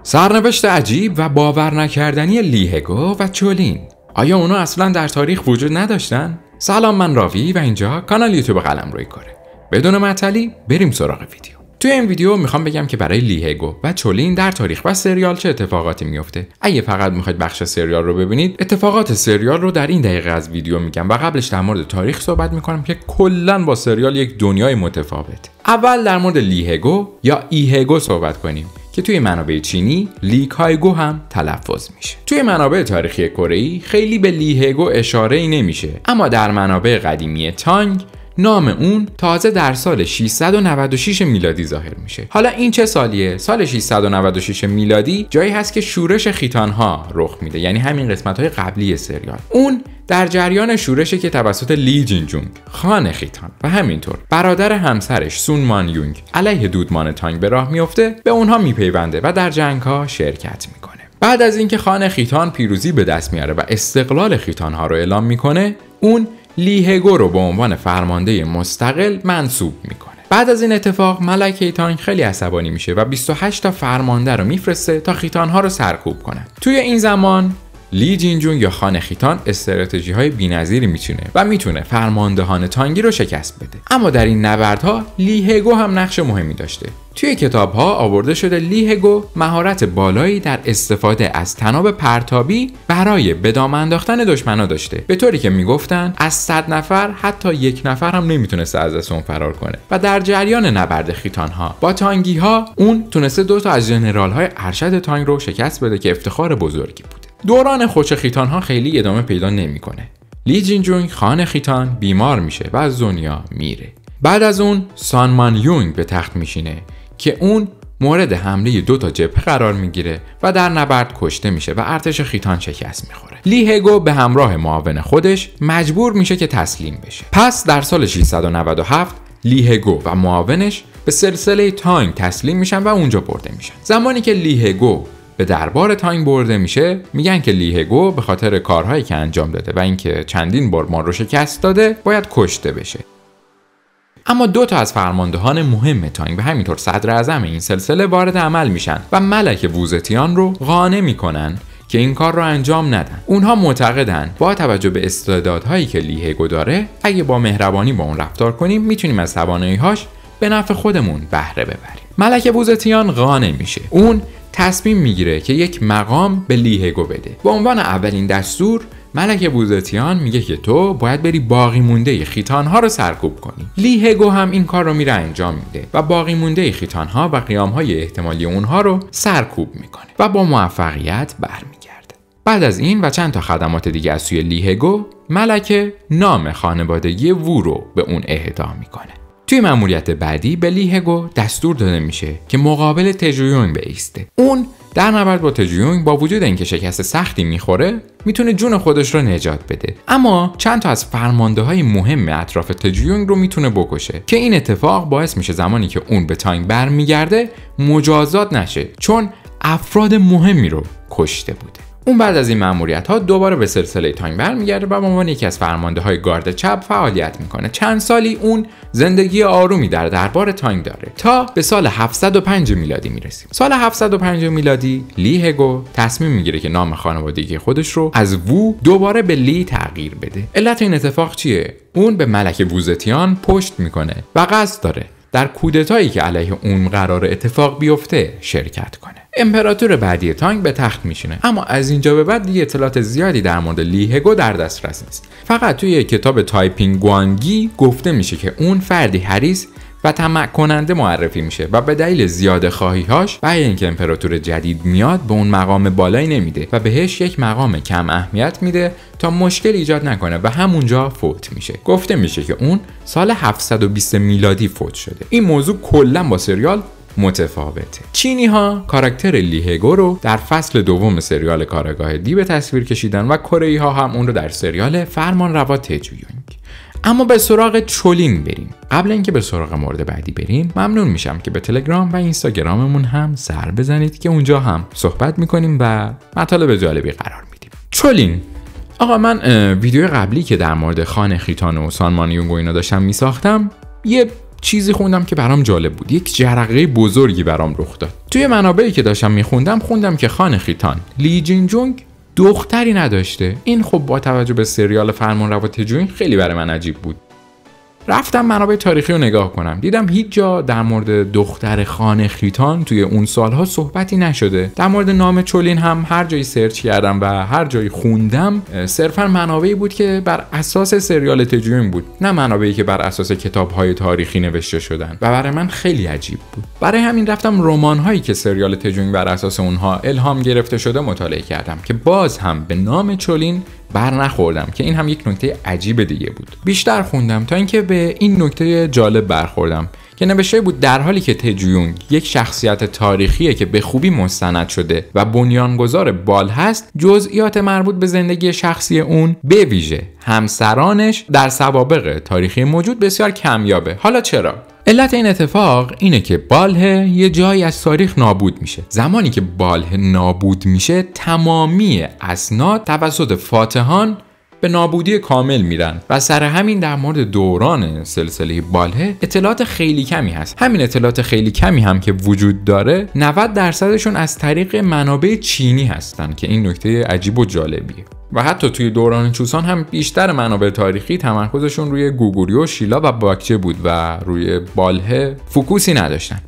سرنوشت عجیب و باور نکردنی لی هگو و چولین. آیا اونا اصلا در تاریخ وجود نداشتن؟ سلام، من راوی و اینجا کانال یوتیوب قلمروی کره. بدون معطلی بریم سراغ ویدیو. توی این ویدیو میخوام بگم که برای لی هگو و چولین در تاریخ و سریال چه اتفاقاتی میفته. اگه فقط میخواید بخش سریال رو ببینید، اتفاقات سریال رو در این دقیقه از ویدیو میگم و قبلش در مورد تاریخ صحبت میکنم که کلا با سریال یک دنیای متفاوت. اول در مورد لی هگو یا ای هگو صحبت کنیم که توی منابع چینی لی کایگو هم تلفظ میشه. توی منابع تاریخی کره‌ای خیلی به لی هگو اشاره‌ای نمیشه، اما در منابع قدیمی تانگ نام اون تازه در سال 696 میلادی ظاهر میشه. حالا این چه سالیه؟ سال 696 میلادی جایی هست که شورش خیتان‌ها رخ میده، یعنی همین قسمت‌های قبلی سریال. اون در جریان شورشی که توسط لی جینجونگ خان خیتان و همینطور برادر همسرش سون مان یونگ علیه دودمان تانگ به راه میفته، به اونها میپیونده و در جنگ‌ها شرکت میکنه. بعد از اینکه خان خیتان پیروزی به دست میاره و استقلال خیتان‌ها رو اعلام میکنه، اون لی هگو رو به عنوان فرمانده مستقل منصوب میکنه. بعد از این اتفاق ملک خیتان خیلی عصبانی میشه و 28 تا فرمانده رو میفرسته تا خیتان‌ها رو سرکوب کنن. توی این زمان لی جینجونگ یا خان خیتان استراتژی‌های بی‌نظیری میچینه و میتونه فرماندهان تانگی رو شکست بده. اما در این نبردها لی هگو هم نقش مهمی داشته. توی کتاب‌ها آورده شده لی هگو مهارت بالایی در استفاده از طناب پرتابی برای به دام انداختن دشمنا داشته، به طوری که میگفتن از 100 نفر حتی یک نفر هم نمیتونسته از دست اون فرار کنه. و در جریان نبرد خیتان‌ها با تانگی‌ها اون تونسته 2 تا از ژنرال‌های ارشد تانگ رو شکست بده که افتخار بزرگی بوده. دوران خوش خیتان‌ها خیلی ادامه پیدا نمی‌کنه. لی جینجونگ خان خیتان بیمار میشه و از دنیا میره. بعد از اون سان مان یونگ به تخت میشینه که اون مورد حمله 2 تا جبهه قرار میگیره و در نبرد کشته میشه و ارتش خیتان شکست میخوره. لی هگو به همراه معاون خودش مجبور میشه که تسلیم بشه. پس در سال 697 لی هگو و معاونش به سلسله تانگ تسلیم میشن و اونجا برده میشن. زمانی که لی هگو به دربار تانگ برده میشه، میگن که لی هگو به خاطر کارهایی که انجام داده و اینکه چندین بار ما رو شکست داده باید کشته بشه. اما 2 تا از فرماندهان مهم تانگ و همینطور صدر اعظم این سلسله وارد عمل میشن و ملک ووزتیان رو قانع میکنن که این کار رو انجام ندن. اونها معتقدن با توجه به استعدادهایی که لی هگو داره، اگه با مهربانی با اون رفتار کنیم میتونیم از توانایی‌هاش به نفع خودمون بهره ببریم. ملک ووزتیان قانع میشه. اون تصمیم میگیره که یک مقام به لی هگو بده. به عنوان اولین دستور ملک ووزتیان میگه که تو باید بری باقی مونده خیتان‌ها رو سرکوب کنی. لی هگو هم این کار رو میره انجام میده و باقی مونده خیتان‌ها و قیام‌های احتمالی اونها رو سرکوب میکنه و با موفقیت برمیگرده. بعد از این و چند تا خدمات دیگه از سوی لی هگو، ملک نام خانوادگی وو رو به اون اهدا میکنه. توی مأموریت بعدی به لی هگو دستور داده میشه که مقابل تجویونگ بایسته. اون در نبرد با تجویونگ با وجود اینکه شکست سختی میخوره، میتونه جون خودش رو نجات بده، اما چند تا از فرمانده‌های مهم اطراف تجویونگ رو میتونه بکشه که این اتفاق باعث میشه زمانی که اون به تانگ برمیگرده مجازات نشه، چون افراد مهمی رو کشته بوده. اون بعد از این مأموریت‌ها دوباره به سلسله تانگ برمیگرده و به عنوان یکی از فرمانده‌های گارد چپ فعالیت میکنه. چند سالی اون زندگی آرومی در دربار تانگ داره تا به سال 705 میلادی میرسیم. سال 705 میلادی لی هگو تصمیم میگیره که نام خانوادگی خودش رو از وو دوباره به لی تغییر بده. علت این اتفاق چیه؟ اون به ملک ووزتیان پشت میکنه و قصد داره در کودتایی که علیه اون قرار اتفاق بیفته شرکت کنه. امپراتور بعدی تانگ به تخت میشینه، اما از اینجا به بعد دیگه اطلاعات زیادی در مورد لی هگو در دسترس نیست. فقط توی کتاب تایپینگ گوانگی گفته میشه که اون فردی حریص و طمع کننده معرفی میشه و به دلیل زیاده خواهی‌هاش و اینکه امپراتور جدید میاد به اون مقام بالایی نمیده و بهش یک مقام کم اهمیت میده تا مشکل ایجاد نکنه و همونجا فوت میشه. گفته میشه که اون سال 720 میلادی فوت شده. این موضوع کلا با سریال متفاوته. چینی ها کاراکتر لی هگو رو در فصل دوم سریال کارگاه دی به تصویر کشیدن و کره ها هم اون رو در سریال فرمانروا تجویونگ. اما به سراغ چولین بریم. قبل اینکه به سراغ مورد بعدی بریم، ممنون میشم که به تلگرام و اینستاگراممون هم سر بزنید که اونجا هم صحبت میکنیم و مطالب جالبی قرار میدیم. چولین. آقا من ویدیو قبلی که در مورد خان خیتان و سان مان یونگ و اینا داشتم میساختم، یه چیزی خوندم که برام جالب بود. یک جرقه بزرگی برام رخ داد. توی منابعی که داشتم میخوندم خوندم که خان خیتان لی جین جونگ دختری نداشته. این خب با توجه به سریال فرمانروا تجوین خیلی برای من عجیب بود. رفتم منابع تاریخی رو نگاه کنم، دیدم هیچ جا در مورد دختر خان خیتان توی اون سالها صحبتی نشده. در مورد نام چولین هم هر جایی سرچ کردم و هر جایی خوندم صرفا منابعی بود که بر اساس سریال تجوین بود، نه منابعی که بر اساس کتاب‌های تاریخی نوشته شدن و برای من خیلی عجیب بود. برای همین رفتم رمان‌هایی که سریال تجوین بر اساس اونها الهام گرفته شده مطالعه کردم که باز هم به نام چولین بر نخوردم که این هم یک نکته عجیب دیگه بود. بیشتر خوندم تا اینکه به این نکته جالب برخوردم که نوشته بود در حالی که تجویونگ یک شخصیت تاریخیه که به خوبی مستند شده و بنیانگذار بال هست، جزئیات مربوط به زندگی شخصی اون به ویژه همسرانش در سوابق تاریخی موجود بسیار کمیابه. حالا چرا؟ علت این اتفاق اینه که بالهه یه جایی از تاریخ نابود میشه. زمانی که بالهه نابود میشه تمامی اسناد توسط فاتحان به نابودی کامل میرن و سر همین در مورد دوران سلسله بالهه اطلاعات خیلی کمی هست. همین اطلاعات خیلی کمی هم که وجود داره 90% از طریق منابع چینی هستن که این نکته عجیب و جالبیه. و حتی توی دوران چوسان هم بیشتر منابع تاریخی تمرکزشون روی گوگوریو، شیلا و باکچه بود و روی بالهه فوکوسی نداشتن.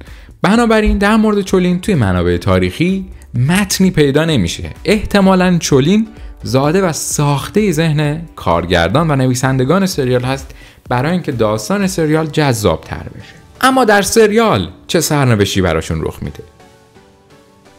بنابراین در مورد چولین توی منابع تاریخی متنی پیدا نمیشه. احتمالاً چولین زاده و ساخته ذهن کارگردان و نویسندگان سریال هست برای اینکه داستان سریال جذاب تر بشه. اما در سریال چه سرنوشتی براشون رخ میده؟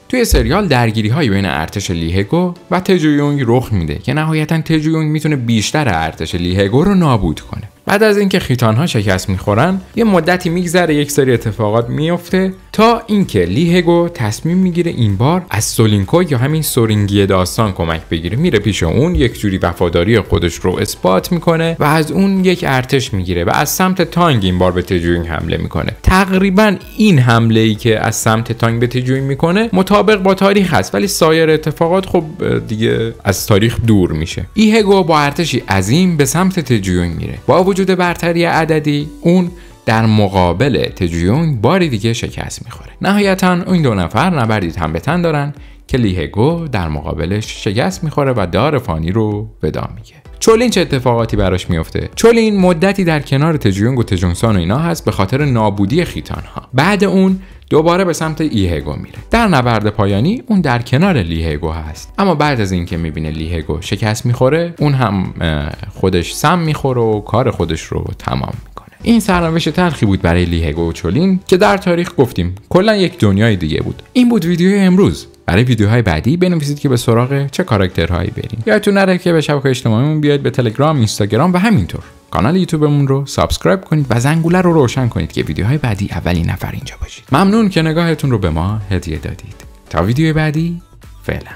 توی سریال درگیری های بین ارتش لیهگو و تجویونگ رخ میده که نهایتاً تجویونگ میتونه بیشتر ارتش لیهگو رو نابود کنه. بعد از اینکه خیتان ها شکست میخورن یه مدتی میگذره، یک سری اتفاقات میفته تا اینکه لیهگو تصمیم میگیره این بار از سولینکو یا همین سورینگی داستان کمک بگیره. میره پیش اون، یک جوری وفاداری خودش رو اثبات میکنه و از اون یک ارتش میگیره و از سمت تانگ این بار به تجویونگ حمله میکنه. تقریبا این حمله ای که از سمت تانگ به تجویونگ میکنه مطابق با تاریخ هست، ولی سایر اتفاقات خب دیگه از تاریخ دور میشه. لیهگو با ارتشی عظیم به سمت تجویونگ میره. با وجود برتری عددی اون در مقابل تجویونگ باری دیگه شکست میخوره. نهایتاً این دو نفر نبردی تن به تن دارن که لیهگو در مقابلش شکست میخوره و دار فانی رو ودا میگه. چولین چه اتفاقاتی براش میفته؟ چولین مدتی در کنار تجویونگ و تجونسان و اینا هست به خاطر نابودی خیتان ها. بعد اون دوباره به سمت لیهگو میره. در نبرد پایانی اون در کنار لیهگو هست، اما بعد از اینکه میبینه لیهگو شکست میخوره اون هم خودش سم میخوره و کار خودش رو تمام میکنه. این سرنوشت تلخی بود برای لیهگو و چولین که در تاریخ گفتیم کلا یک دنیای دیگه بود. این بود ویدیوی امروز. برای ویدیوهای بعدی بنویسید که به سراغ چه کاراکترهایی بریم. یادتون نره که به شبکه اجتماعیمون بیاید، به تلگرام، اینستاگرام و همینطور کانال یوتیوبمون رو سابسکرایب کنید و زنگوله رو روشن کنید که ویدیوهای بعدی اولین نفر اینجا باشید. ممنون که نگاهتون رو به ما هدیه دادید. تا ویدیوی بعدی، فعلا.